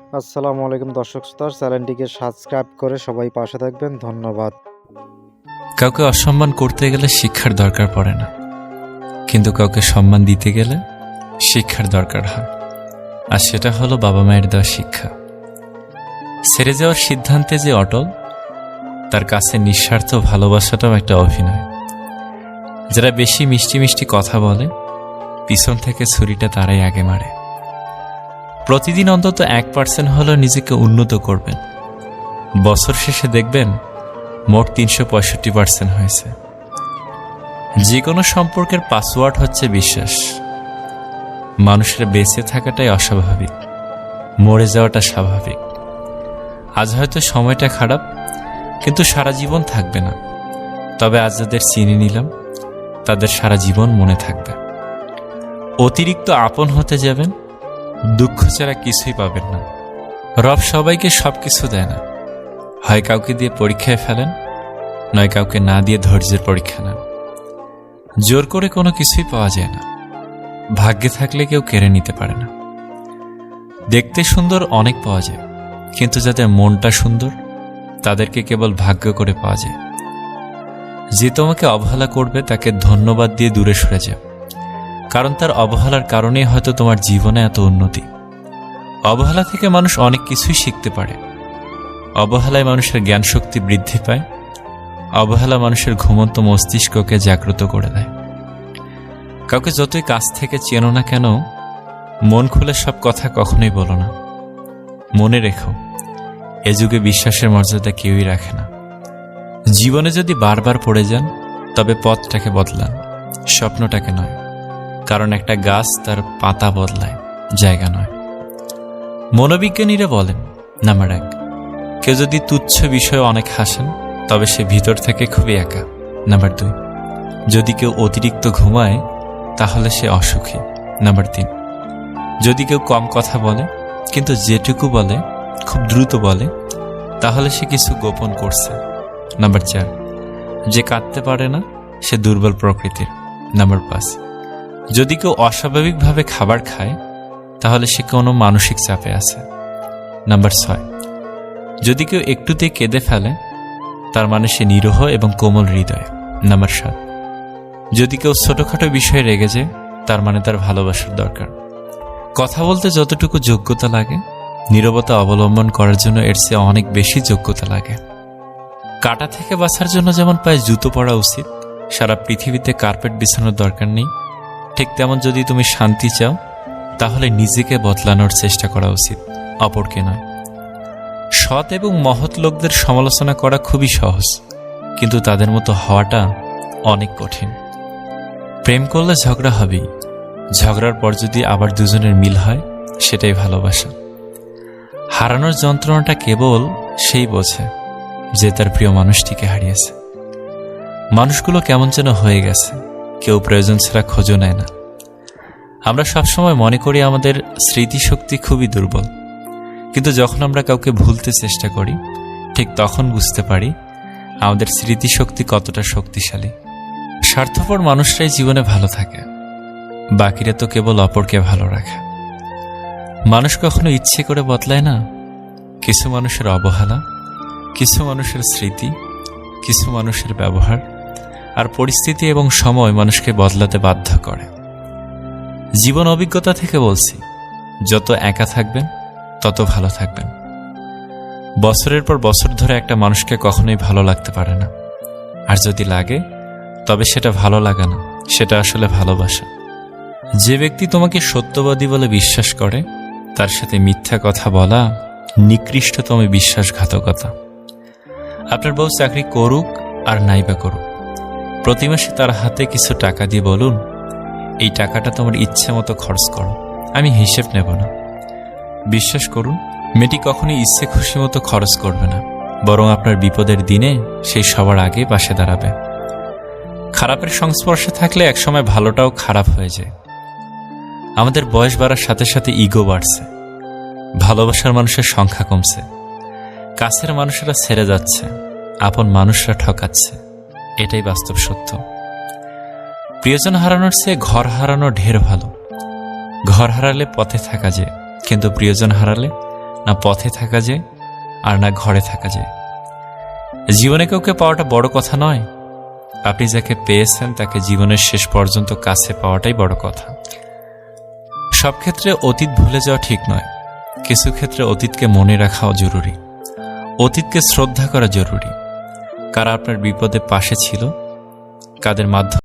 আসসালামু আলাইকুম দর্শক শ্রোতা, চ্যানেলটিকে সাবস্ক্রাইব করে সবাই পাশে থাকবেন। ধন্যবাদ। কাউকে অসম্মান করতে গেলে শিক্ষার দরকার পড়ে না, কিন্তু কাউকে সম্মান দিতে গেলে শিক্ষার দরকার হয়। আর সেটা হলো বাবা মায়ের দেওয়া শিক্ষা। ছেড়ে যাওয়ার সিদ্ধান্তে যে অটল, তার কাছে নিঃস্বার্থ ভালোবাসাটাও একটা অভিনয়। যারা বেশি মিষ্টি মিষ্টি কথা বলে, পিছন থেকে ছুরিটা তারাই আগে মারে। প্রতিদিন অন্তত 1% হলেও নিজেকে উন্নত করবেন। বছর শেষে দেখবেন মোট 365% হয়েছে। যে কোনো সম্পর্কের পাসওয়ার্ড হচ্ছে বিশ্বাস। মানুষের বেঁচে থাকাটাই অস্বাভাবিক, মরে যাওয়াটা স্বাভাবিক। আজ হয়তো সময়টা খারাপ, কিন্তু সারা জীবন থাকবে না। তবে আজ যাদের চিনে নিলাম, তাদের সারা জীবন মনে থাকবে। অতিরিক্ত আপন হতে যাবেন, দুঃখ ছাড়া কিছুই পাবেন না। রব সবাইকে সবকিছু দেয় না। হয় কাউকে দিয়ে পরীক্ষায় ফেলেন, নয় কাউকে না দিয়ে ধৈর্যের পরীক্ষা নেন। জোর করে কোনো কিছুই পাওয়া যায় না। ভাগ্যে থাকলে কেউ কেড়ে নিতে পারে না। দেখতে সুন্দর অনেক পাওয়া যায়, কিন্তু যাদের মনটা সুন্দর, তাদেরকে কেবল ভাগ্য করে পাওয়া যায়। যে তোমাকে অবহেলা করবে, তাকে ধন্যবাদ দিয়ে দূরে সরে যাও, কারণ তার অবহেলার কারণেই হয়তো তোমার জীবনে এত উন্নতি। অবহেলা থেকে মানুষ অনেক কিছুই শিখতে পারে। অবহেলায় মানুষের জ্ঞান শক্তি বৃদ্ধি পায়। অবহেলা মানুষের ঘুমন্ত মস্তিষ্ককে জাগ্রত করে দেয়। কাউকে যতই কাছ থেকে চেনো না কেন, মন খুলে সব কথা কখনোই বলো না। মনে রেখো, এ যুগে বিশ্বাসের মর্যাদা কেউই রাখে না। জীবনে যদি বারবার পড়ে যান, তবে পথটাকে বদলান, স্বপ্নটাকে নয়। কারণ একটা গাছ তার পাতা বদলায়, জায়গা নয়। মনোবিজ্ঞানীরা বলেন, নাম্বার 1, কেউ যদি তুচ্ছ বিষয়ে অনেক হাসেন, তবে সে ভিতর থেকে খুবই একা। নাম্বার 2, যদি কেউ অতিরিক্ত ঘুমায়, তাহলে সে অসুখী। নাম্বার 3, যদি কেউ কম কথা বলে, কিন্তু যেটুকু বলে খুব দ্রুত বলে, তাহলে সে কিছু গোপন করছে। নাম্বার 4, যে কাঁদতে পারে না, সে দুর্বল প্রকৃতির। নাম্বার 5, যদি কেউ অস্বাভাবিকভাবে খাবার খায়, তাহলে সে কোনো মানসিক চাপে আছে। নাম্বার 6, যদি কেউ একটুতেই কেঁদে ফেলে, তার মানে সে নিরীহ এবং কোমল হৃদয়। নাম্বার 7, যদি কেউ ছোটখাটো বিষয়ে রেগে যায়, তার মানে তার ভালোবাসার দরকার। কথা বলতে যতটুকু যোগ্যতা লাগে, নীরবতা অবলম্বন করার জন্য এর চেয়ে অনেক বেশি যোগ্যতা লাগে। কাঁটা থেকে বাঁচার জন্য যেমন পায়ে জুতো পরা উচিত, সারা পৃথিবীতে কার্পেট বিছানোর দরকার নেই, ঠিক তেমন যদি তুমি শান্তি চাও, তাহলে নিজেকে বদলানোর চেষ্টা করা উচিত, অপরকে নয়। সৎ এবং মহৎ লোকদের সমালোচনা করা খুবই সহজ, কিন্তু তাদের মতো হওয়াটা অনেক কঠিন। প্রেম করলে ঝগড়া হবেই। ঝগড়ার পর যদি আবার দুজনের মিল হয়, সেটাই ভালোবাসা। হারানোর যন্ত্রণাটা কেবল সেই বোঝে যে তার প্রিয় মানুষটিকে হারিয়েছে। মানুষগুলো কেমন যেন হয়ে গেছে, কেউ প্রয়োজন ছাড়া খোঁজও নেয় না। আমরা সবসময় মনে করি আমাদের স্মৃতিশক্তি খুবই দুর্বল, কিন্তু যখন আমরা কাউকে ভুলতে চেষ্টা করি, ঠিক তখন বুঝতে পারি আমাদের স্মৃতিশক্তি কতটা শক্তিশালী। স্বার্থপর মানুষরাই জীবনে ভালো থাকে, বাকিরা তো কেবল অপরকে ভালো রাখে। মানুষ কখনো ইচ্ছে করে বদলায় না। কিছু মানুষের অবহেলা, কিছু মানুষের স্মৃতি, কিছু মানুষের ব্যবহার আর পরিস্থিতি এবং সময় মানুষকে বদলাতে বাধ্য করে। জীবন অভিজ্ঞতা থেকে বলছি, যত একা থাকবেন তত ভালো থাকবেন। বছরের পর বছর ধরে একটা মানুষকে কখনোই ভালো লাগতে পারে না। আর যদি লাগে, তবে সেটা ভালো লাগা না, সেটা আসলে ভালোবাসা। যে ব্যক্তি তোমাকে সত্যবাদী বলে বিশ্বাস করে, তার সাথে মিথ্যা কথা বলা নিকৃষ্টতম বিশ্বাসঘাতকতা। আপনার বউ চাকরি করুক আর নাইবা করুক, প্রতি মাসে তার হাতে কিছু টাকা দিয়ে বলুন, এই টাকাটা তোমার ইচ্ছে মতো খরচ করো, আমি হিসেব নেব না। বিশ্বাস করুন, মেয়েটি কখনোই ইচ্ছে খুশি মতো খরচ করবে না, বরং আপনার বিপদের দিনে সেই সবার আগে পাশে দাঁড়াবে। খারাপের সংস্পর্শে থাকলে একসময় ভালোটাও খারাপ হয়ে যায়। আমাদের বয়স বাড়ার সাথে সাথে ইগো বাড়ছে, ভালোবাসার মানুষের সংখ্যা কমছে, কাছের মানুষেরা ছেড়ে যাচ্ছে, আপন মানুষরা ঠকাচ্ছে। এটাই বাস্তব সত্য। প্রিয়জন হারানোর চেয়ে ঘর হারানো ঢের ভালো। ঘর হারালে পথে থাকা যায়, কিন্তু প্রিয়জন হারালে না পথে থাকা যায় আর না ঘরে থাকা যায়। জীবনে কাউকে পাওয়াটা বড় কথা নয়, আপনি যাকে পেয়েছেন তাকে জীবনের শেষ পর্যন্ত কাছে পাওয়াটাই বড় কথা। সব ক্ষেত্রে অতীত ভুলে যাওয়া ঠিক নয়, কিছু ক্ষেত্রে অতীতকে মনে রাখাও জরুরি, অতীতকে শ্রদ্ধা করা জরুরি। কারা আপনার বিপদে পাশে ছিল, কাদের মাধ্যমে